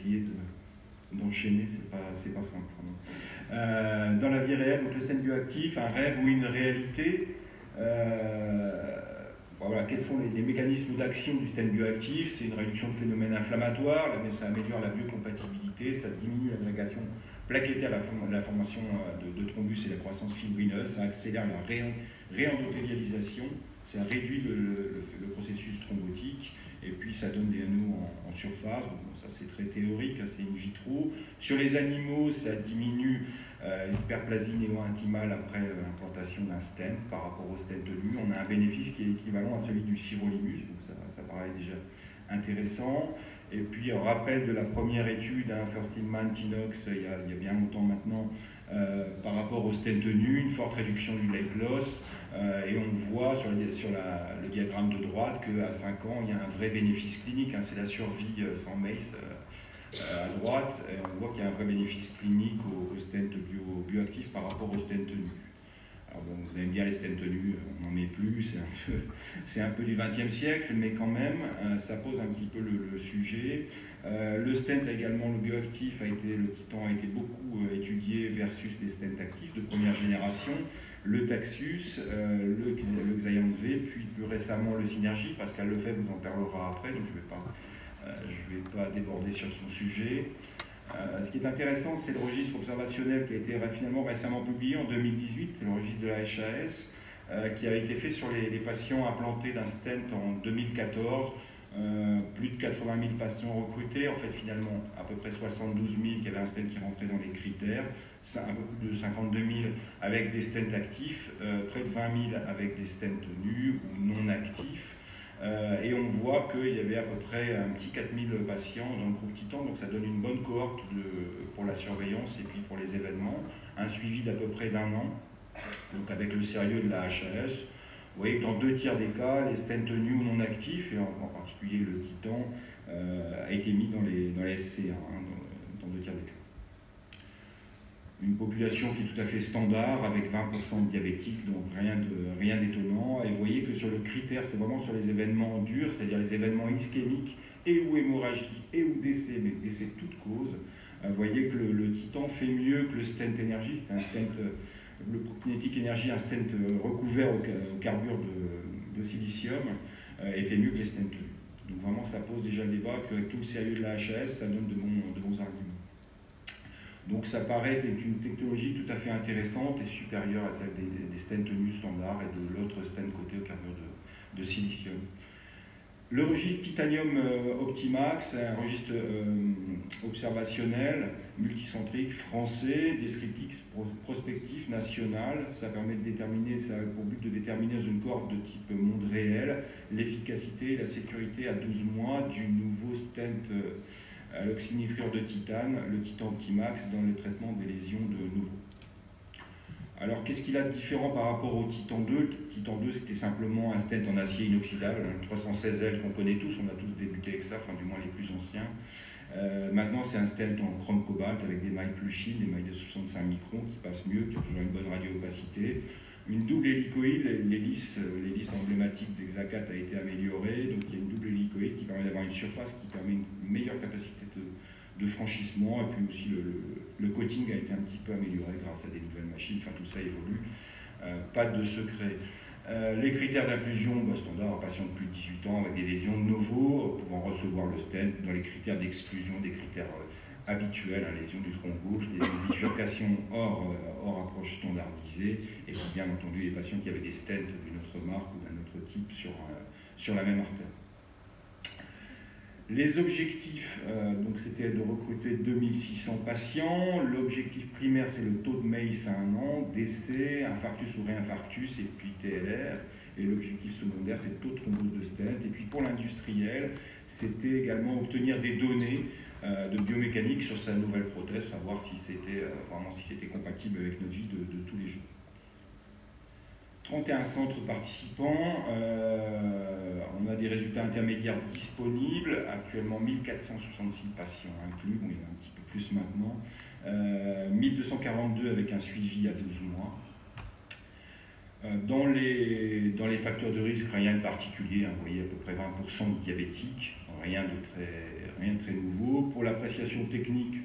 essayer d'enchaîner, c'est pas simple. Dans la vie réelle, donc le stent bioactif, un rêve ou une réalité. Voilà, quels sont les mécanismes d'action du stent bioactif? C'est une réduction de phénomènes inflammatoires, mais ça améliore la biocompatibilité, ça diminue l'agrégation plaquettaire, la formation de thrombus et la croissance fibrineuse, ça accélère la réendothélialisation, ça réduit le processus thrombotique, et puis ça donne des anneaux en surface. Bon, ça c'est très théorique, c'est in vitro. Sur les animaux, ça diminue l'hyperplasie néo-intimale après l'implantation d'un stent par rapport au stent nu. On a un bénéfice qui est équivalent à celui du sirolimus, donc ça paraît déjà intéressant. Et puis, rappel de la première étude, First in Man, Tinox, il y a bien longtemps maintenant, par rapport au stent nu, une forte réduction du leg loss, et on voit sur le diagramme de droite qu'à 5 ans, il y a un vrai bénéfice clinique, c'est la survie sans MACE à droite, et on voit qu'il y a un vrai bénéfice clinique au stent bioactif par rapport au stent nu. Alors bon, vous aimez bien les stents nus, on n'en met plus, c'est un peu du XXe siècle, mais quand même, ça pose un petit peu le sujet. Le stent également, le bioactif, le titan a été beaucoup étudié versus les stents actifs de première génération, le Taxus, le Xience V, puis plus récemment le Synergie. Pascal Lefebvre vous en parlera après, donc je ne vais pas déborder sur son sujet. Ce qui est intéressant, c'est le registre observationnel qui a été finalement récemment publié en 2018, c'est le registre de la HAS, qui a été fait sur les patients implantés d'un stent en 2014, plus de 80 000 patients recrutés, en fait finalement à peu près 72 000 qui avaient un stent qui rentrait dans les critères, un peu plus de 52 000 avec des stents actifs, près de 20 000 avec des stents nus ou non actifs. Et on voit qu'il y avait à peu près un petit 4000 patients dans le groupe Titan, donc ça donne une bonne cohorte pour la surveillance et puis pour les événements, un suivi d'à peu près d'1 an, donc avec le sérieux de la HAS. Vous voyez que dans 2 tiers des cas, les stents nus ou non actifs, et en particulier le Titan, a été mis dans les SCA, dans 2 tiers des cas. Une population qui est tout à fait standard, avec 20% de diabétiques, donc rien d'étonnant. Et vous voyez que sur le critère, c'est vraiment sur les événements durs, c'est-à-dire les événements ischémiques et ou hémorragiques et ou décès, mais décès de toute cause. Vous voyez que le Titan fait mieux que le stent énergie, c'est un stent, le Prokinetic Energy, un stent recouvert au carbure de silicium, et fait mieux que les stents. Donc vraiment, ça pose déjà le débat qu'avec tout le sérieux de la HAS, ça donne de bons arguments. Donc ça paraît être une technologie tout à fait intéressante et supérieure à celle des stents nus standards et de l'autre stent côté au carbure de silicium. Le registre Titanium Optimax, un registre observationnel, multicentrique, français, descriptif, prospectif, national. Ça permet de déterminer, ça a pour but de déterminer dans une cohorte de type monde réel l'efficacité et la sécurité à 12 mois du nouveau stent à l'oxynitrure de titane, le Titan Optimax, dans le traitement des lésions de nouveau. Alors, qu'est-ce qu'il a de différent par rapport au Titan 2? Le Titan 2, c'était simplement un stent en acier inoxydable, le 316L qu'on connaît tous, on a tous débuté avec ça, enfin du moins les plus anciens. Maintenant, c'est un stent en chrome cobalt avec des mailles plus fines, des mailles de 65 microns qui passent mieux, qui ont toujours une bonne radio-opacité. Une double hélicoïde, l'hélice emblématique d'Exacat a été améliorée, donc il y a une double hélicoïde qui permet d'avoir une surface qui permet une meilleure capacité de franchissement, et puis aussi le coating a été un petit peu amélioré grâce à des nouvelles machines, enfin tout ça évolue, pas de secret. Les critères d'inclusion, standard, un patient de plus de 18 ans avec des lésions de novo, pouvant recevoir le stent. Dans les critères d'exclusion, des critères habituels, lésions du tronc gauche, des bifurcations hors approche standardisée, et puis bien entendu les patients qui avaient des stents d'une autre marque ou d'un autre type sur la même artère. Les objectifs, donc c'était de recruter 2600 patients. L'objectif primaire, c'est le taux de MACE à 1 an, décès, infarctus ou réinfarctus, et puis TLR. Et l'objectif secondaire, c'est le taux de thrombose de stent. Et puis pour l'industriel, c'était également obtenir des données de biomécanique sur sa nouvelle prothèse, savoir si c'était compatible avec notre vie de tous les jours. 31 centres participants, on a des résultats intermédiaires disponibles, actuellement 1466 patients inclus, bon, il y en a un petit peu plus maintenant, 1242 avec un suivi à 12 mois. Dans les facteurs de risque, rien de particulier, vous voyez à peu près 20% de diabétiques, rien de très nouveau. Pour la l'appréciation technique,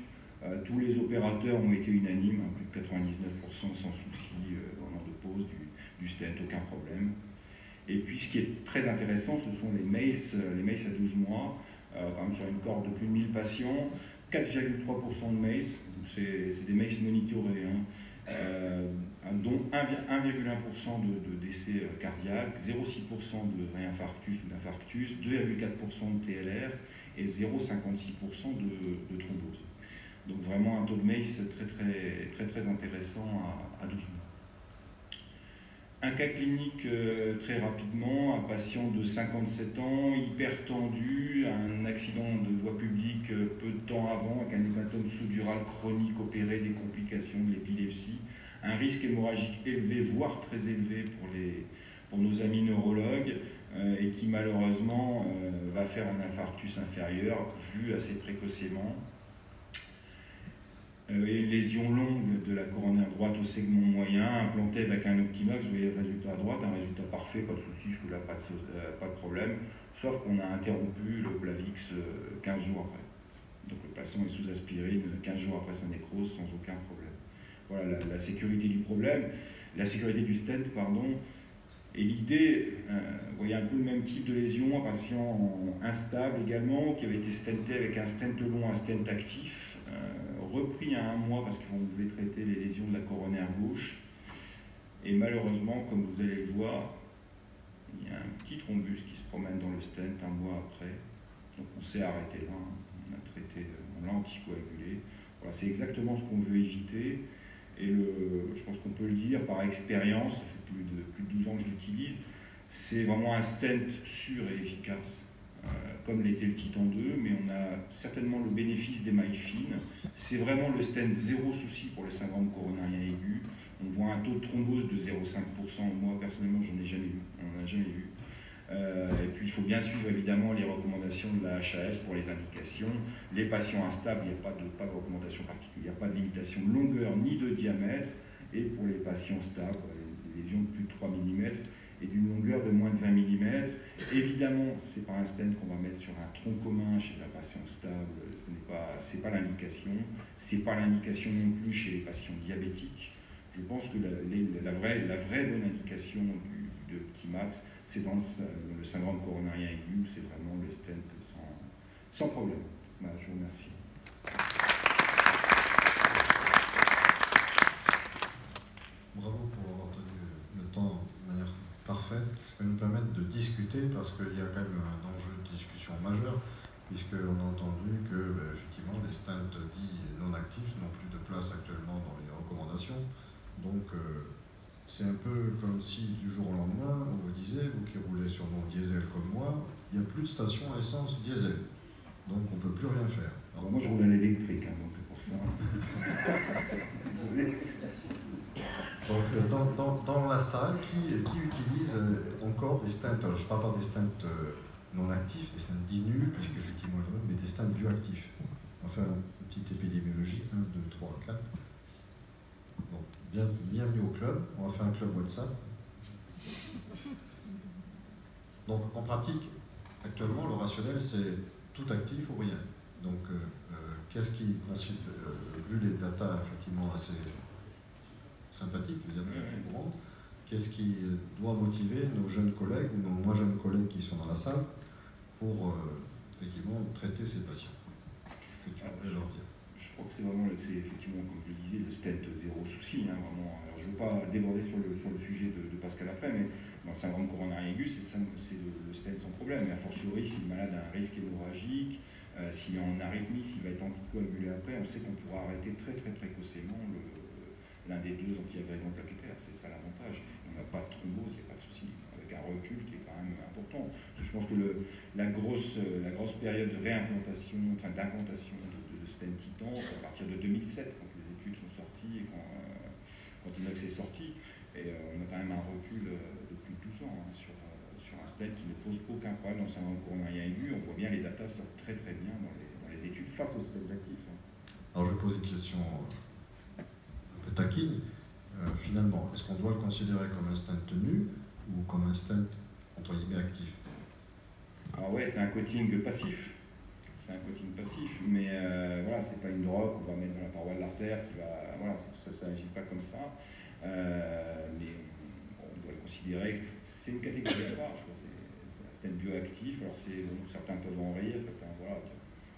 tous les opérateurs ont été unanimes, hein, plus de 99% sans souci au moment de pose du stent, aucun problème. Et puis ce qui est très intéressant, ce sont les MACE à 12 mois, quand même sur une cohorte de plus de 1000 patients, 4,3% de MACE, c'est des MACE monitorés, hein, dont 1,1% de décès cardiaques, 0,6% de réinfarctus ou d'infarctus, 2,4% de TLR et 0,56% de thrombose. Donc vraiment un taux de MACE très intéressant à 12 mois. Un cas clinique très rapidement, un patient de 57 ans, hypertendu, un accident de voie publique peu de temps avant, avec un hématome sous-dural chronique opéré, des complications de l'épilepsie, un risque hémorragique élevé, voire très élevé pour nos amis neurologues, et qui malheureusement va faire un infarctus inférieur vu assez précocement. Une lésion longue de la coronaire droite au segment moyen, implantée avec un Optimax, vous voyez le résultat à droite, un résultat parfait, pas de souci, jusque-là, pas de problème, sauf qu'on a interrompu le Plavix 15 jours après. Donc le patient est sous aspirine 15 jours après sa nécrose sans aucun problème. Voilà la sécurité du problème, la sécurité du stent, pardon. Et l'idée, vous voyez un peu le même type de lésion, un patient instable également, qui avait été stenté avec un stent long, un stent actif, repris à 1 mois parce qu'on devait traiter les lésions de la coronaire gauche. Et malheureusement, comme vous allez le voir, il y a un petit thrombus qui se promène dans le stent 1 mois après. Donc on s'est arrêté là, on l'a anticoagulé. Voilà, c'est exactement ce qu'on veut éviter. Et je pense qu'on peut le dire par expérience, ça fait plus de 12 ans que je l'utilise, c'est vraiment un stent sûr et efficace, comme l'était le Titan 2, mais on a certainement le bénéfice des mailles fines. C'est vraiment le stent zéro souci pour le syndrome coronarien aigu. On voit un taux de thrombose de 0,5%. Moi, personnellement, j'en ai jamais eu. On n'en a jamais eu. Et puis, il faut bien suivre évidemment les recommandations de la HAS pour les indications. Les patients instables, il n'y a pas de recommandation particulière, il n'y a pas de limitation de longueur ni de diamètre. Et pour les patients stables, les lésions de plus de 3 mm et d'une longueur de moins de 20 mm. Évidemment, ce n'est pas un stent qu'on va mettre sur un tronc commun chez un patient stable, ce n'est pas l'indication. Ce n'est pas l'indication non plus chez les patients diabétiques. Je pense que la vraie bonne indication de Optimax, c'est dans le syndrome coronarien aigu, c'est vraiment le stent sans problème. Voilà, je vous remercie. Bravo pour avoir tenu le temps de manière parfaite, ce qui va nous permettre de discuter, parce qu'il y a quand même un enjeu de discussion majeur, puisqu'on a entendu que effectivement les stents dits non actifs n'ont plus de place actuellement dans les recommandations. Donc c'est un peu comme si du jour au lendemain on vous disait, vous qui roulez sur mon diesel comme moi, il n'y a plus de station essence diesel, donc on ne peut plus rien faire. Alors moi je roule à l'électrique, hein, donc pour ça. Désolé. Donc dans la salle, qui utilise encore des stents, alors, je ne parle pas des stents non actifs, des stents dits nuls, puisqu'effectivement, mais des stents bioactifs. On va faire une petite épidémiologie, 1, 2, 3, 4. Bon, bienvenue au club, on va faire un club WhatsApp. Donc en pratique, actuellement, le rationnel, c'est tout actif ou rien. Donc qu'est-ce qui considère, vu les datas effectivement assez sympathique, qu'est-ce qui doit motiver nos jeunes collègues ou nos moins jeunes collègues qui sont dans la salle pour effectivement traiter ces patients? Qu'est-ce que tu pourrais leur dire? Je crois que c'est vraiment, effectivement, comme je le disais, le stent zéro souci. Hein, vraiment. Alors, je ne veux pas déborder sur le sujet de Pascal après, mais dans le syndrome coronarien aigu, c'est le stent sans problème. Mais a fortiori, si le malade a un risque hémorragique, s'il est en arythmie, s'il va être anticoagulé après, on sait qu'on pourra arrêter très précocement l'un des deux anti-agrégants plaquettaires, c'est ça l'avantage. On n'a pas de thrombose, il n'y a pas de souci, avec un recul qui est quand même important. Je pense que la grosse période de réimplantation, enfin d'implantation de stent Titan, c'est à partir de 2007, quand les études sont sorties et quand Inox est sorti. Et on a quand même un recul depuis 12 ans hein, sur un stent qui ne pose aucun problème dans le syndrome coronarien aigu. On voit bien les datas sortent très bien dans les études face aux stents actifs. Hein. Alors je vais poser une question taquine, finalement, est-ce qu'on doit le considérer comme un stent nu ou comme un stent entre guillemets actif? Alors ouais, c'est un coating passif. C'est un coating passif, mais roc qu'on va mettre dans la paroi de l'artère, voilà, ça n'agit pas comme ça. Mais on doit le considérer que c'est une catégorie à part, je crois. C'est un stent bioactif. Alors certains peuvent en rire, certains, voilà,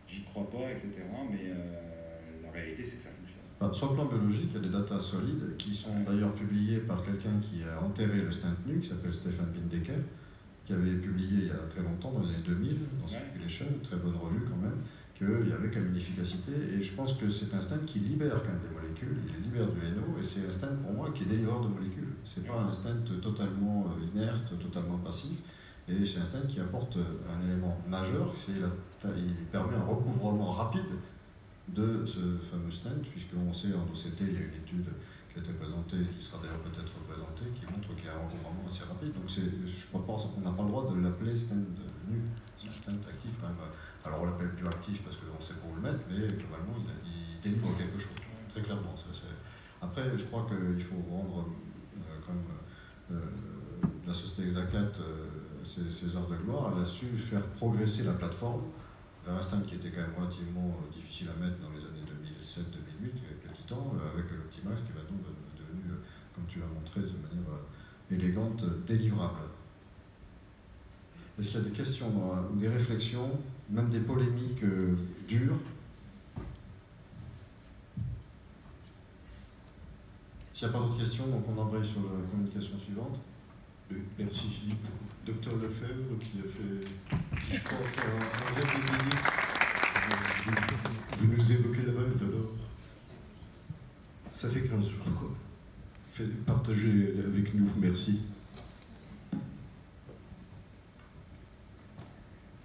j'y crois pas, etc. Mais la réalité, c'est que ça fonctionne. Sur le plan biologique, il y a des datas solides qui sont d'ailleurs publiées par quelqu'un qui a enterré le stent nu, qui s'appelle Stefan Windecker, qui avait publié il y a très longtemps, dans les années 2000, dans Circulation, une très bonne revue quand même, qu'il y avait quand même une efficacité. Et je pense que c'est un stent qui libère quand même des molécules, il libère du NO, et c'est un stent pour moi qui est délivreur de molécules. C'est pas un stent totalement inerte, totalement passif, et c'est un stent qui apporte un élément majeur, il permet un recouvrement rapide de ce fameux stent, puisqu'on sait en OCT, il y a une étude qui a été présentée, qui sera d'ailleurs peut-être présentée, qui montre qu'il y a un recouvrement assez rapide. Donc je pense qu'on n'a pas le droit de l'appeler stent nu, c'est un stent actif quand même. Alors on l'appelle bioactif parce qu'on sait pas où le mettre, mais globalement il délivre quelque chose, très clairement. Après, je crois qu'il faut rendre comme la société Exacat ses heures de gloire. Elle a su faire progresser la plateforme vers un stent qui était quand même relativement difficile à mettre dans les années 2007-2008 avec le Titan, avec l'Optimax qui est maintenant devenu, comme tu l'as montré de manière élégante, délivrable. Est-ce qu'il y a des questions ou des réflexions, même des polémiques dures? S'il n'y a pas d'autres questions, donc on embraye sur la communication suivante. Merci Philippe. Docteur Lefebvre, qui a fait, je crois, faire un vrai débutant. Vous nous évoquez la veuve, alors ça fait 15 jours. Partagez avec nous, merci.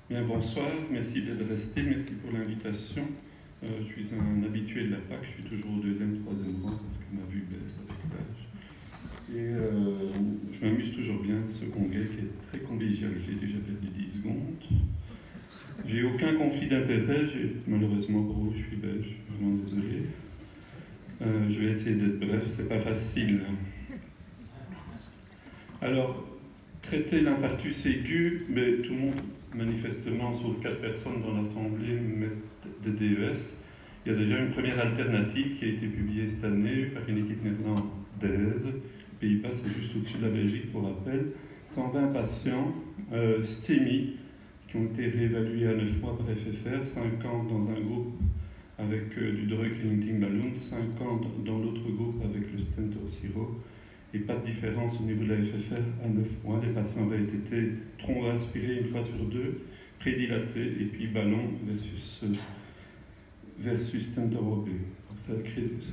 Bien, bonsoir, merci d'être resté, merci pour l'invitation. Je suis un habitué de la PAC, je suis toujours au 2e, 3e rang parce que ma vue baisse avec l'âge. Et je m'amuse toujours bien ce congrès qui est très convivial. J'ai déjà perdu 10 secondes. J'ai aucun conflit d'intérêt, malheureusement pour vous, je suis belge, vraiment désolé. Je vais essayer d'être bref, c'est pas facile. Alors, traiter l'infarctus aigu, mais tout le monde, manifestement, sauf 4 personnes dans l'Assemblée, mettent des DES. Il y a déjà une première alternative qui a été publiée cette année par une équipe néerlandaise. Les Pays-Bas, c'est juste au-dessus de la Belgique, pour rappel. 120 patients STEMI qui ont été réévalués à 9 mois par FFR, 50 dans un groupe avec du drug eluting balloon, 50 dans l'autre groupe avec le stent Orsiro, et pas de différence au niveau de la FFR à 9 mois. Les patients avaient été thromboaspirés une fois sur 2, prédilatés, et puis ballon versus stent enrobé. Ça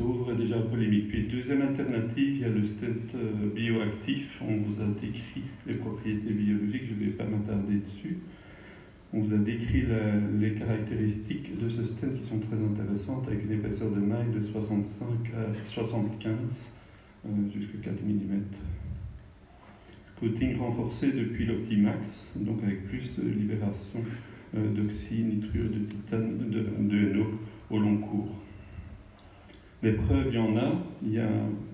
ouvre déjà la polémique. Puis deuxième alternative, il y a le stent bioactif. On vous a décrit les propriétés biologiques, je ne vais pas m'attarder dessus. On vous a décrit les caractéristiques de ce stent qui sont très intéressantes, avec une épaisseur de maille de 65 à 75 jusqu'à 4 mm. Coating renforcé depuis l'Optimax, donc avec plus de libération d'oxy, nitrure de titane, de NO au long cours. Des preuves, il y en a.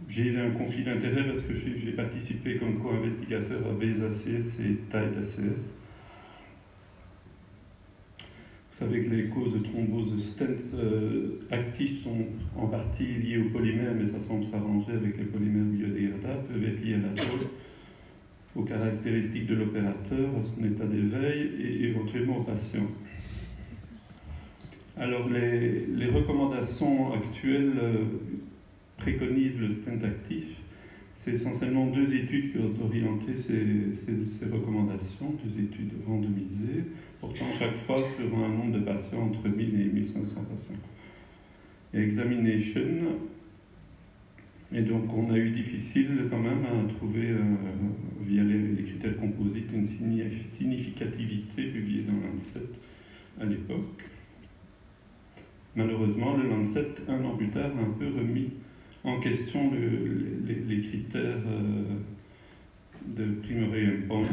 J'ai eu un conflit d'intérêt parce que j'ai participé comme co-investigateur à BES-ACS et TIDE-ACS. Vous savez que les causes de thrombose stent actifs sont en partie liées aux polymères, mais ça semble s'arranger avec les polymères biodégradables, peuvent être liées à la tôle, aux caractéristiques de l'opérateur, à son état d'éveil et éventuellement au patient. Alors les recommandations actuelles préconisent le stent actif. C'est essentiellement 2 études qui ont orienté ces recommandations, 2 études randomisées, portant chaque fois sur un nombre de patients entre 1000 et 1500 patients. Et Examination, et donc on a eu difficile quand même à trouver, via les critères composites, une significativité publiée dans Lancet à l'époque. Malheureusement, le Lancet, un an plus tard, a un peu remis en question les critères de primary endpoint,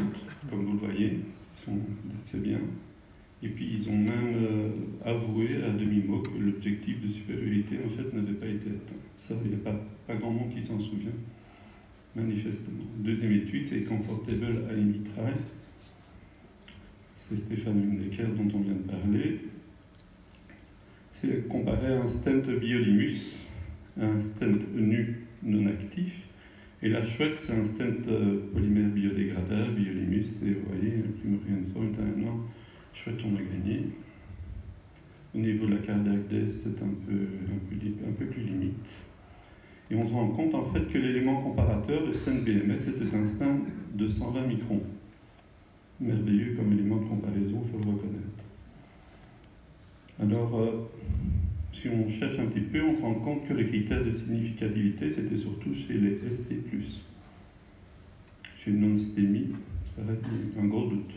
comme vous le voyez, qui sont assez bien. Et puis ils ont même avoué à demi-mot que l'objectif de supériorité en fait n'avait pas été atteint. Ça, il n'y a pas grand monde qui s'en souvient, manifestement. Deuxième étude, c'est Comfortable AMI Trial. C'est Stéphane Windecker dont on vient de parler. c'est comparé à un stent Biolimus, un stent nu non actif. Et la chouette, c'est un stent polymère biodégradable, Biolimus, et vous voyez, le primary endpoint à 1 an, chouette, on a gagné. Au niveau de la cardiac death, c'est un peu plus limite. Et on se rend compte en fait que l'élément comparateur de stent BMS était un stent de 120 microns. Merveilleux comme élément de comparaison, il faut le reconnaître. Alors, si on cherche un petit peu, on se rend compte que les critères de significativité, c'était surtout chez les ST+. Chez non-stémie, ça reste un gros doute.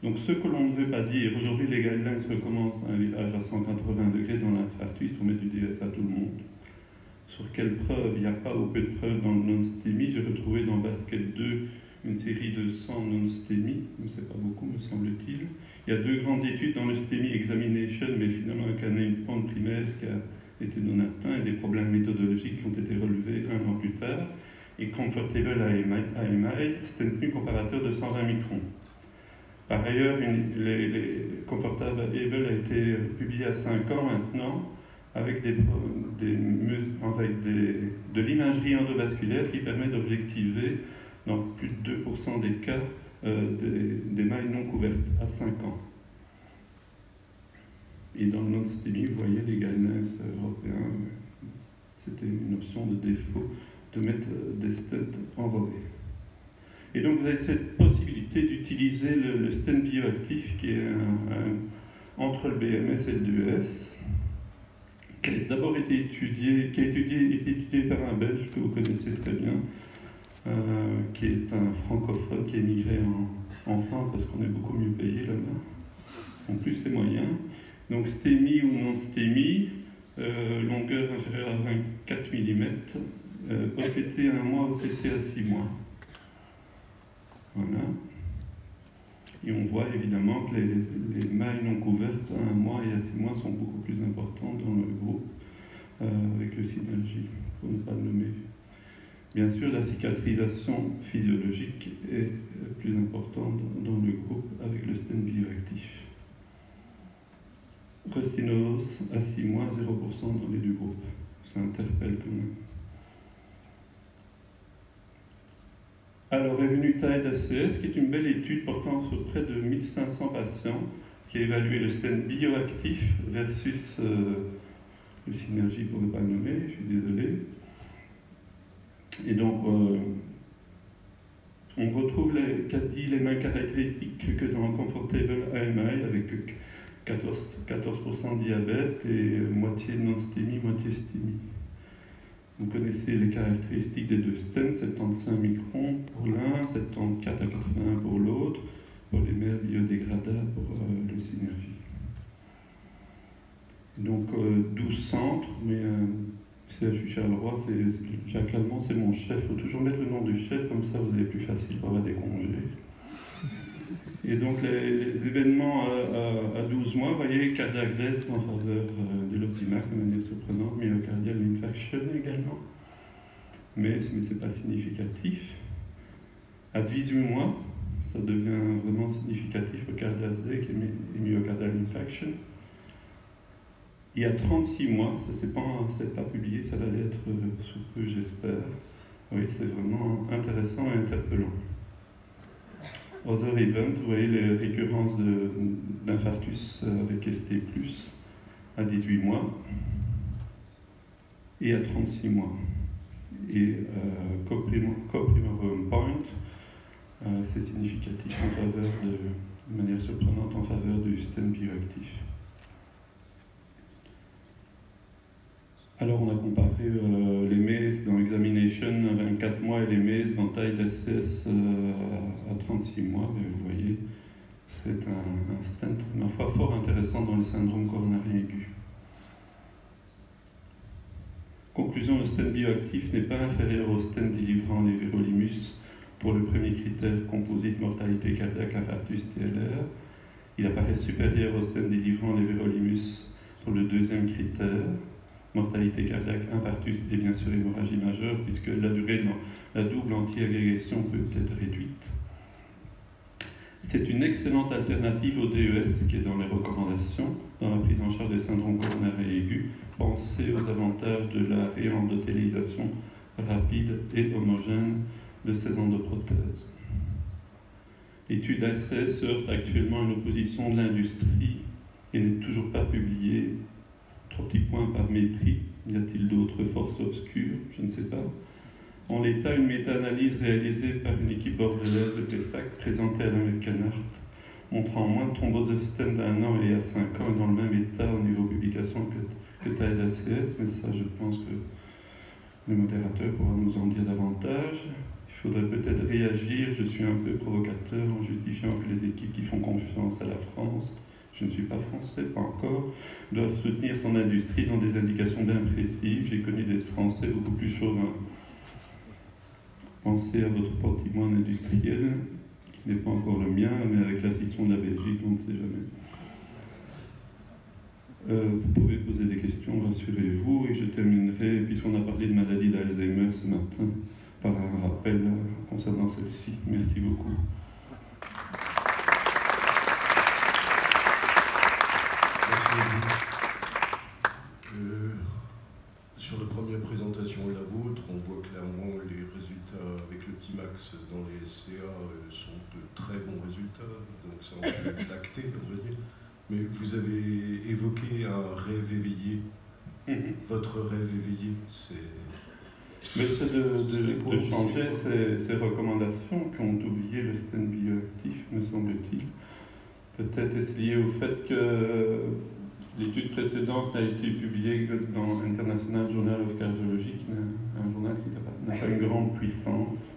Donc ce que l'on ne veut pas dire, aujourd'hui les guidelines recommencent un virage à 180 degrés dans l'infarctus pour mettre du DS à tout le monde. Sur quelle preuve? Il n'y a pas ou peu de preuves dans le non-stémie. J'ai retrouvé dans Basket 2 une série de 100 non-stémie, mais c'est pas beaucoup me semble-t-il. Il y a 2 grandes études dans le STEMI Examination, mais finalement avec un endpoint primaire qui a été non atteint et des problèmes méthodologiques qui ont été relevés 1 an plus tard. Et Comfortable AMI, c'était un comparateur de 120 microns. Par ailleurs, Comfortable Able a été publié à 5 ans maintenant, avec de l'imagerie endovasculaire qui permet d'objectiver, dans plus de 2% des cas, des mailles non couvertes à 5 ans. Et dans le non-stémie, vous voyez, les guidelines européens, c'était une option de défaut de mettre des stents enrobés. Et donc vous avez cette possibilité d'utiliser le stent bioactif qui est entre le BMS et le DES, qui a d'abord été étudié par un Belge que vous connaissez très bien, qui est un francophone qui est émigré en Flandre parce qu'on est beaucoup mieux payé là-bas, en plus les moyens. Donc STEMI ou non STEMI, longueur inférieure à 24 mm, OCT à 1 mois, OCT à 6 mois. Voilà. Et on voit évidemment que les mailles non couvertes à 1 mois et à 6 mois sont beaucoup plus importantes dans le groupe avec le synergie, pour ne pas le nommer. Bien sûr, la cicatrisation physiologique est plus importante dans le groupe avec le stent bioactif. Restinos à 6 mois, 0% dans les 2 groupes. Ça interpelle quand même. Alors est venue TIDE-ACS, qui est une belle étude portant sur près de 1500 patients, qui a évalué le stent bioactif versus le synergie, pour ne pas le nommer, je suis désolé. Et donc, on retrouve quasi les mêmes caractéristiques que dans Comfortable AMI, avec 14% de diabète et moitié non-stémie, moitié stémie. Vous connaissez les caractéristiques des 2 stents, 75 microns pour l'un, 74 à 81 pour l'autre, pour les mères biodégradables pour le synergie. Donc 12 centres, mais CHU Charleroi, Jacques Lallemand, c'est mon chef. Il faut toujours mettre le nom du chef, comme ça vous avez plus facile pour avoir des congés. Et donc les événements à 12 mois, vous voyez, cardiac death en faveur de l'Optimax de manière surprenante, myocardial infarction également, mais ce n'est pas significatif. À 18 mois, ça devient vraiment significatif pour cardiac death et myocardial infarction. Et à 36 mois, ça c'est pas publié, ça va l'être sous peu, j'espère. Oui, c'est vraiment intéressant et interpellant. Other event, vous voyez les récurrences d'infarctus avec ST+, à 18 mois et à 36 mois. Et co-primary point, c'est significatif en faveur de manière surprenante en faveur du stent bioactif. Alors on a comparé les MES dans Examination à 24 mois et les MES dans TIDE-ACS à 36 mois. Mais vous voyez, c'est un stent, ma foi, fort intéressant dans les syndromes coronariens aigus. Conclusion, le stent bioactif n'est pas inférieur au stent délivrant les Vérolimus pour le premier critère composite mortalité cardiaque infarctus TLR. Il apparaît supérieur au stent délivrant les Vérolimus pour le deuxième critère, mortalité cardiaque, infarctus et bien sûr hémorragie majeure, puisque la durée de la double anti-agrégation peut être réduite. C'est une excellente alternative au DES qui est dans les recommandations dans la prise en charge des syndromes coronaires aigus, pensez aux avantages de la réendothélisation rapide et homogène de ces endoprothèses. L'étude ACS se heurte actuellement à une opposition de l'industrie et n'est toujours pas publiée. 3 petits points par mépris. Y a-t-il d'autres forces obscures? Je ne sais pas. En l'état, une méta-analyse réalisée par une équipe bordelaise de Pessac, présentée à l'American Heart, montrant moins de thrombose de stent à 1 an et à 5 ans, et dans le même état au niveau publication que TAED ACS, mais ça, je pense que le modérateur pourra nous en dire davantage. Il faudrait peut-être réagir, je suis un peu provocateur en justifiant que les équipes qui font confiance à la France, je ne suis pas français, pas encore, doivent soutenir son industrie dans des indications bien précises. J'ai connu des Français beaucoup plus chauvins. Pensez à votre patrimoine industriel, qui n'est pas encore le mien, mais avec l'assistance de la Belgique, on ne sait jamais. Vous pouvez poser des questions, rassurez-vous, et je terminerai, puisqu'on a parlé de maladie d'Alzheimer ce matin, par un rappel concernant celle-ci. Merci beaucoup. Sur la première présentation et la vôtre, on voit clairement les résultats avec le petit max dans les SCA sont de très bons résultats, donc ça on peut l'acter, on va dire. Mais vous avez évoqué un rêve éveillé. Votre rêve éveillé, c'est... Mais c'est de changer ces recommandations qui ont oublié le stent bioactif, me semble-t-il. Peut-être est-ce lié au fait que l'étude précédente n'a été publiée que dans International Journal of Cardiology, qui est un journal qui n'a pas une grande puissance.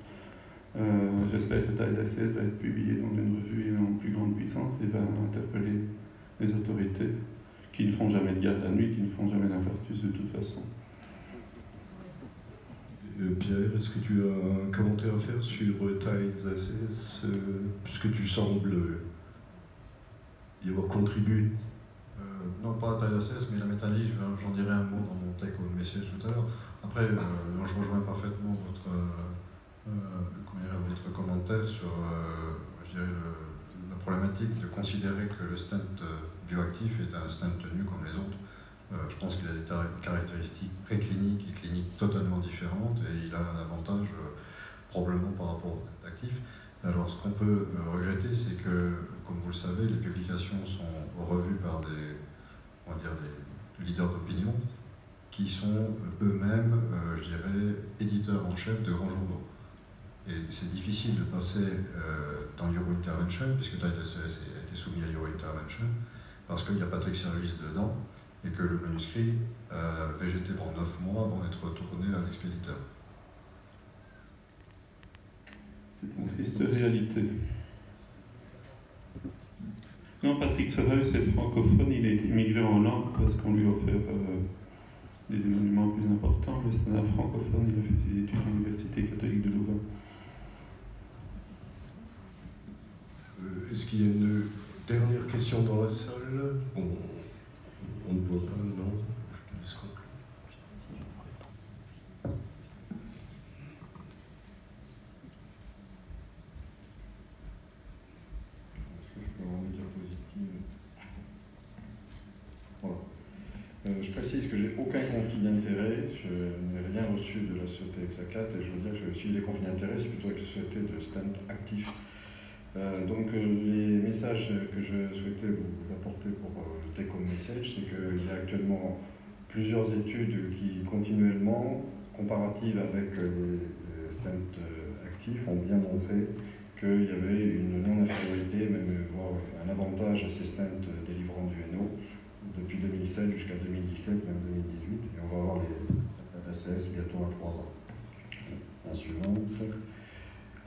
J'espère que TAED ACS va être publié dans une revue ayant une plus grande puissance et va interpeller les autorités qui ne font jamais de garde la nuit, qui ne font jamais d'infarctus de toute façon. Pierre, est-ce que tu as un commentaire à faire sur TAED ACS, puisque tu sembles y avoir contribué? Non, pas la taille ACS, mais la métallie, j'en dirai un mot dans mon take home message tout à l'heure. Après, je rejoins parfaitement votre commentaire sur je dirais la problématique de considérer que le stent bioactif est un stent tenu comme les autres. Je pense qu'il a des caractéristiques précliniques et cliniques totalement différentes et il a un avantage probablement par rapport au stent actif. Alors ce qu'on peut regretter, c'est que, comme vous le savez, les publications sont revues par des leaders d'opinion qui sont eux-mêmes, je dirais, éditeurs en chef de grands journaux. Et c'est difficile de passer dans Euro Intervention, puisque TAED ACS a été soumis à Euro Intervention, parce qu'il y a Patrick Service dedans, et que le manuscrit a végété pendant 9 mois avant d'être retourné à l'expéditeur. C'est une triste réalité. Non, Patrick Serreus est francophone, il a été immigré en Hollande parce qu'on lui a offert des événements plus importants. Mais c'est un francophone, il a fait ses études à l'Université catholique de Louvain. Est-ce qu'il y a une dernière question dans la salle? On ne voit pas, non? Je te laisse conclure. Est-ce que je peux avoir une diapositive? Voilà. Je précise que j'ai aucun conflit d'intérêt, je n'ai rien reçu de la société Hexacat et je veux dire que je suis des conflits d'intérêt, c'est plutôt avec la société de stent actif. Donc les messages que je souhaitais vous apporter pour le take home message, c'est qu'il y a actuellement plusieurs études qui continuellement, comparatives avec les stents actifs, ont bien montré qu'il y avait une non-infériorité, même voire un avantage à ces stents délivrant du NO depuis 2007 jusqu'à 2017, même 2018, et on va avoir les ACS bientôt à 3 ans. La suivante.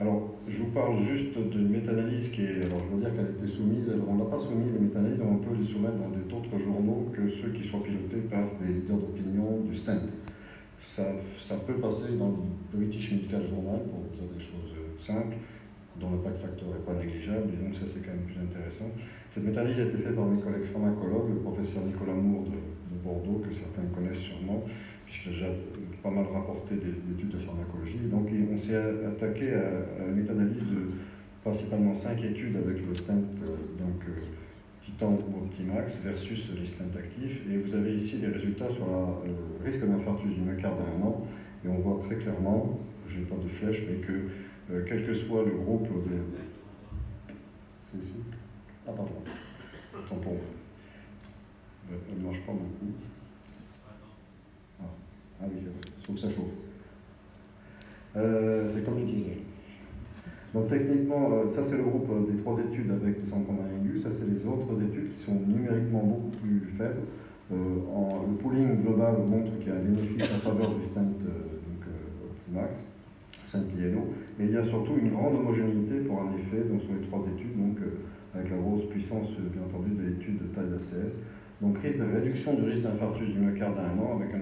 Alors, je vous parle juste d'une méta-analyse qui est, alors je veux dire qu'elle a été soumise, alors on ne l'a pas soumise, les méta-analyses, on peut les soumettre dans d'autres journaux que ceux qui soient pilotés par des leaders d'opinion du stent. Ça peut passer dans le British Medical Journal, pour dire des choses simples, dont l'impact factor n'est pas négligeable, et donc ça c'est quand même plus intéressant. Cette méta-analyse a été faite par mes collègues pharmacologues, le professeur Nicolas Moore de Bordeaux, que certains connaissent sûrement, puisqu'il a déjà pas mal rapporté d'études de pharmacologie. Et donc on s'est attaqué à une méta-analyse de principalement 5 études avec le stent Titan ou Optimax versus les stents actifs. Et vous avez ici les résultats sur le risque d'infarctus du myocarde à 1 an. Et on voit très clairement, je n'ai pas de flèche, mais que quel que soit le groupe de... C'est ici. Ah pardon, le tampon. Elle ne marche pas beaucoup. Ah oui, c'est vrai, sauf que ça chauffe. C'est comme le diesel. Donc techniquement, ça c'est le groupe des 3 études avec des centres aigus, ça c'est les autres études qui sont numériquement beaucoup plus faibles. Le pooling global montre qu'il y a un bénéfice en faveur du stent Optimax, stent INO, mais il y a surtout une grande homogénéité pour un effet donc, sur les 3 études, donc, avec la grosse puissance bien entendu de l'étude de taille d'ACS. Donc risque de réduction du risque d'infarctus du myocarde à 1 an avec un